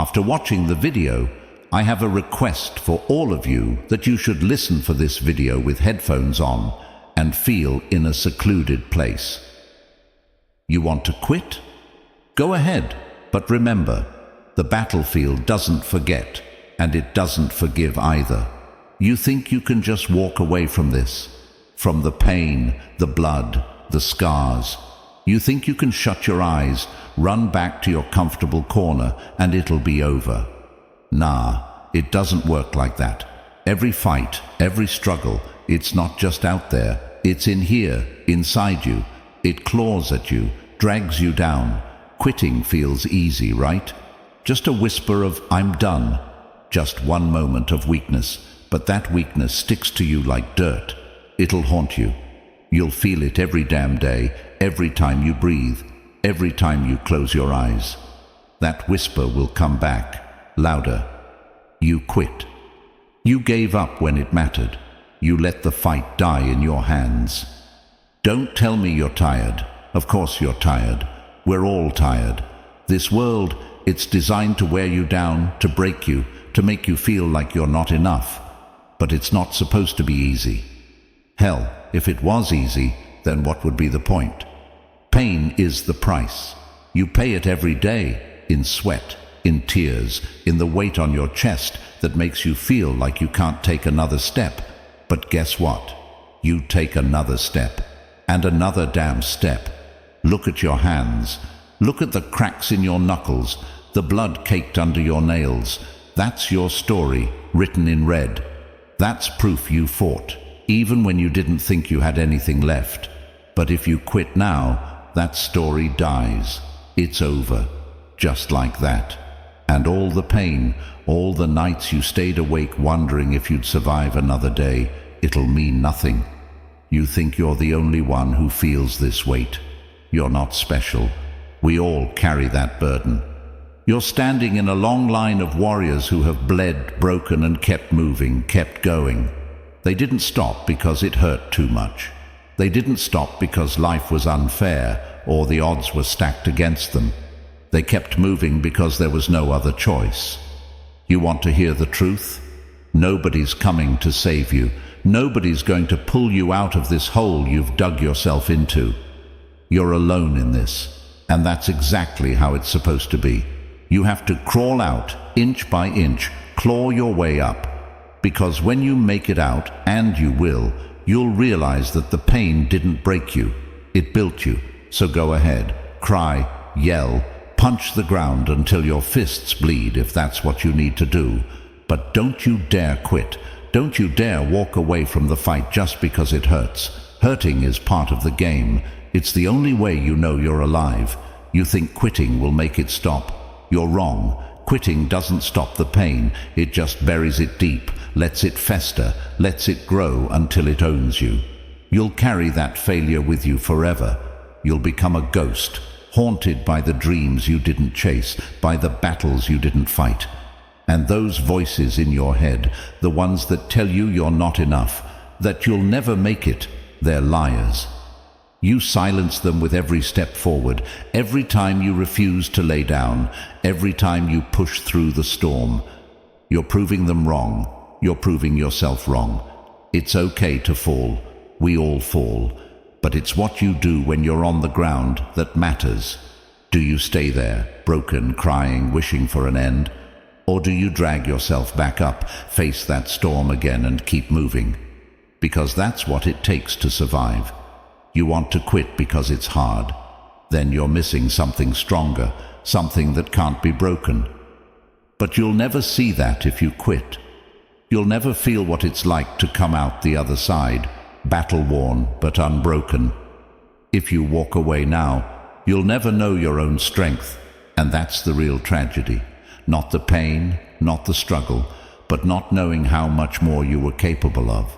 After watching the video, I have a request for all of you that you should listen for this video with headphones on and feel in a secluded place. You want to quit? Go ahead, but remember, the battlefield doesn't forget, and it doesn't forgive either. You think you can just walk away from this, from the pain, the blood, the scars. You think you can shut your eyes, run back to your comfortable corner, and it'll be over. Nah, it doesn't work like that. Every fight, every struggle, it's not just out there. It's in here, inside you. It claws at you, drags you down. Quitting feels easy, right? Just a whisper of, "I'm done." Just one moment of weakness, but that weakness sticks to you like dirt. It'll haunt you. You'll feel it every damn day, every time you breathe, every time you close your eyes. That whisper will come back, louder. You quit. You gave up when it mattered. You let the fight die in your hands. Don't tell me you're tired. Of course you're tired. We're all tired. This world, it's designed to wear you down, to break you, to make you feel like you're not enough. But it's not supposed to be easy. Hell, if it was easy, then what would be the point? Pain is the price. You pay it every day, in sweat, in tears, in the weight on your chest that makes you feel like you can't take another step. But guess what? You take another step, and another damn step. Look at your hands. Look at the cracks in your knuckles, the blood caked under your nails. That's your story, written in red. That's proof you fought, even when you didn't think you had anything left. But if you quit now, that story dies. It's over, just like that. And all the pain, all the nights you stayed awake wondering if you'd survive another day, it'll mean nothing. You think you're the only one who feels this weight. You're not special. We all carry that burden. You're standing in a long line of warriors who have bled, broken, and kept moving, kept going. They didn't stop because it hurt too much. They didn't stop because life was unfair or the odds were stacked against them. They kept moving because there was no other choice. You want to hear the truth? Nobody's coming to save you. Nobody's going to pull you out of this hole you've dug yourself into. You're alone in this, and that's exactly how it's supposed to be. You have to crawl out, inch by inch, claw your way up. Because when you make it out, and you will, you'll realize that the pain didn't break you. It built you. So go ahead, cry, yell, punch the ground until your fists bleed if that's what you need to do. But don't you dare quit. Don't you dare walk away from the fight just because it hurts. Hurting is part of the game. It's the only way you know you're alive. You think quitting will make it stop. You're wrong. Quitting doesn't stop the pain. It just buries it deep, lets it fester, lets it grow until it owns you. You'll carry that failure with you forever. You'll become a ghost, haunted by the dreams you didn't chase, by the battles you didn't fight. And those voices in your head, the ones that tell you you're not enough, that you'll never make it, they're liars. You silence them with every step forward, every time you refuse to lay down, every time you push through the storm. You're proving them wrong. You're proving yourself wrong. It's okay to fall. We all fall. But it's what you do when you're on the ground that matters. Do you stay there, broken, crying, wishing for an end? Or do you drag yourself back up, face that storm again and keep moving? Because that's what it takes to survive. You want to quit because it's hard. Then you're missing something stronger, something that can't be broken. But you'll never see that if you quit. You'll never feel what it's like to come out the other side, battle-worn but unbroken. If you walk away now, you'll never know your own strength, and that's the real tragedy. Not the pain, not the struggle, but not knowing how much more you were capable of.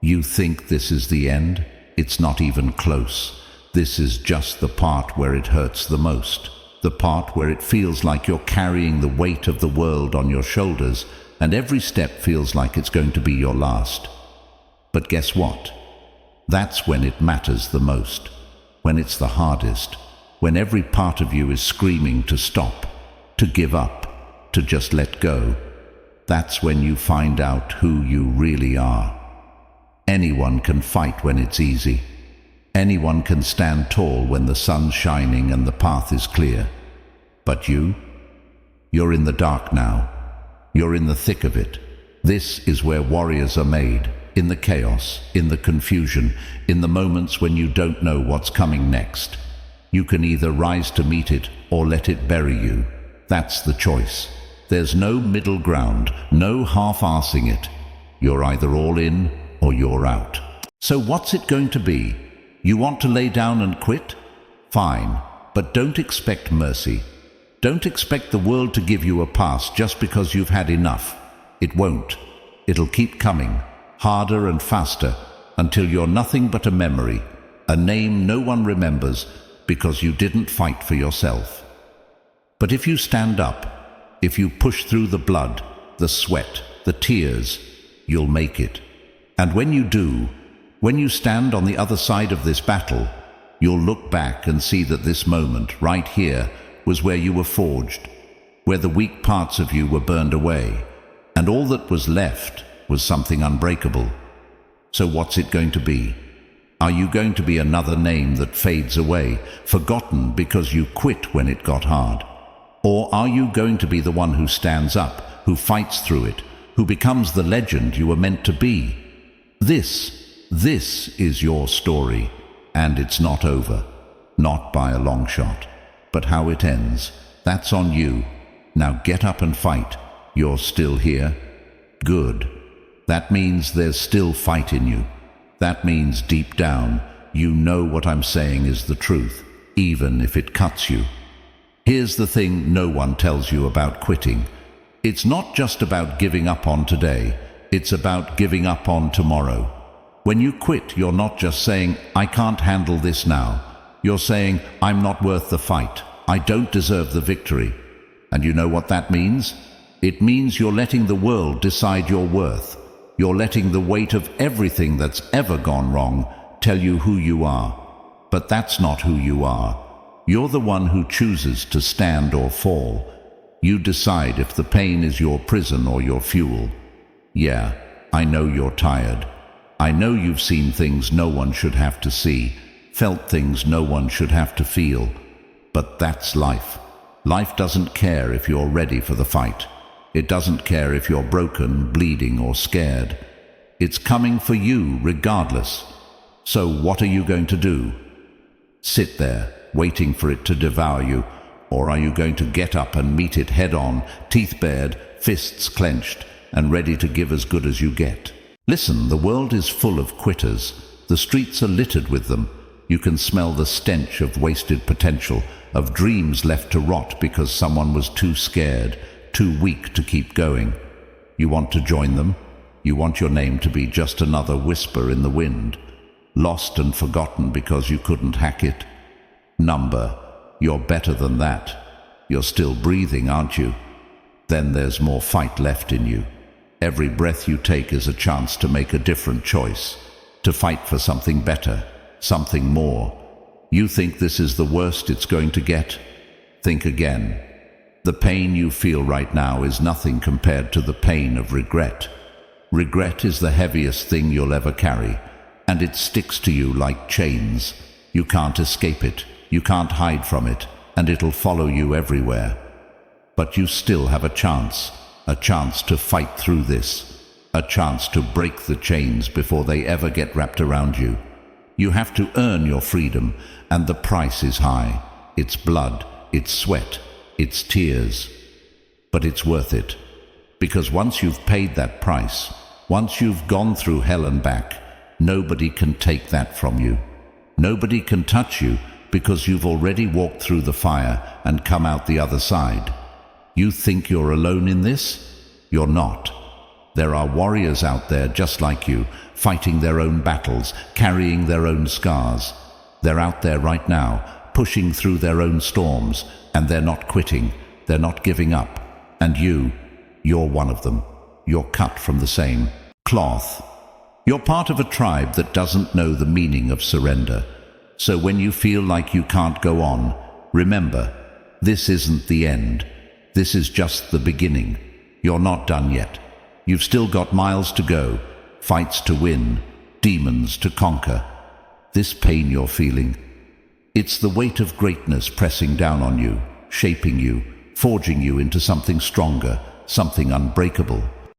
You think this is the end? It's not even close. This is just the part where it hurts the most. The part where it feels like you're carrying the weight of the world on your shoulders, and every step feels like it's going to be your last. But guess what? That's when it matters the most. When it's the hardest. When every part of you is screaming to stop, to give up. to just let go. That's when you find out who you really are. Anyone can fight when it's easy. Anyone can stand tall when the sun's shining and the path is clear. But you're in the dark now. You're in the thick of it. This is where warriors are made, in the chaos, in the confusion, in the moments when you don't know what's coming next. You can either rise to meet it or let it bury you. That's the choice. There's no middle ground, no half-arsing it. You're either all in or you're out. So what's it going to be? You want to lay down and quit? Fine, but don't expect mercy. Don't expect the world to give you a pass just because you've had enough. It won't. It'll keep coming, harder and faster, until you're nothing but a memory, a name no one remembers because you didn't fight for yourself. But if you stand up, if you push through the blood, the sweat, the tears, you'll make it. And when you do, when you stand on the other side of this battle, you'll look back and see that this moment, right here, was where you were forged, where the weak parts of you were burned away, and all that was left was something unbreakable. So what's it going to be? Are you going to be another name that fades away, forgotten because you quit when it got hard? Or are you going to be the one who stands up, who fights through it, who becomes the legend you were meant to be? This is your story, and it's not over. Not by a long shot. But how it ends, that's on you. Now get up and fight. You're still here? Good. That means there's still fight in you. That means deep down, you know what I'm saying is the truth, even if it cuts you. Here's the thing no one tells you about quitting. It's not just about giving up on today. It's about giving up on tomorrow. When you quit, you're not just saying, I can't handle this now. You're saying, I'm not worth the fight. I don't deserve the victory. And you know what that means? It means you're letting the world decide your worth. You're letting the weight of everything that's ever gone wrong tell you who you are. But that's not who you are. You're the one who chooses to stand or fall. You decide if the pain is your prison or your fuel. Yeah, I know you're tired. I know you've seen things no one should have to see, felt things no one should have to feel. But that's life. Life doesn't care if you're ready for the fight. It doesn't care if you're broken, bleeding, or scared. It's coming for you regardless. So what are you going to do? Sit there, waiting for it to devour you, or are you going to get up and meet it head-on, teeth bared, fists clenched, and ready to give as good as you get? Listen, the world is full of quitters. The streets are littered with them. You can smell the stench of wasted potential, of dreams left to rot because someone was too scared, too weak to keep going. You want to join them? You want your name to be just another whisper in the wind, lost and forgotten because you couldn't hack it? Number, you're better than that. You're still breathing, aren't you? Then there's more fight left in you. Every breath you take is a chance to make a different choice, to fight for something better, something more. You think this is the worst it's going to get? Think again. The pain you feel right now is nothing compared to the pain of regret. Regret is the heaviest thing you'll ever carry, and it sticks to you like chains. You can't escape it, you can't hide from it, and it'll follow you everywhere. But you still have a chance to fight through this, a chance to break the chains before they ever get wrapped around you. You have to earn your freedom, and the price is high. It's blood, it's sweat, it's tears. But it's worth it. Because once you've paid that price, once you've gone through hell and back, nobody can take that from you. Nobody can touch you because you've already walked through the fire and come out the other side. You think you're alone in this? You're not. There are warriors out there just like you, fighting their own battles, carrying their own scars. They're out there right now, pushing through their own storms, and they're not quitting, they're not giving up. And you're one of them. You're cut from the same cloth. You're part of a tribe that doesn't know the meaning of surrender. So when you feel like you can't go on, remember, this isn't the end. This is just the beginning. You're not done yet. You've still got miles to go, fights to win, demons to conquer. This pain you're feeling, it's the weight of greatness pressing down on you, shaping you, forging you into something stronger, something unbreakable.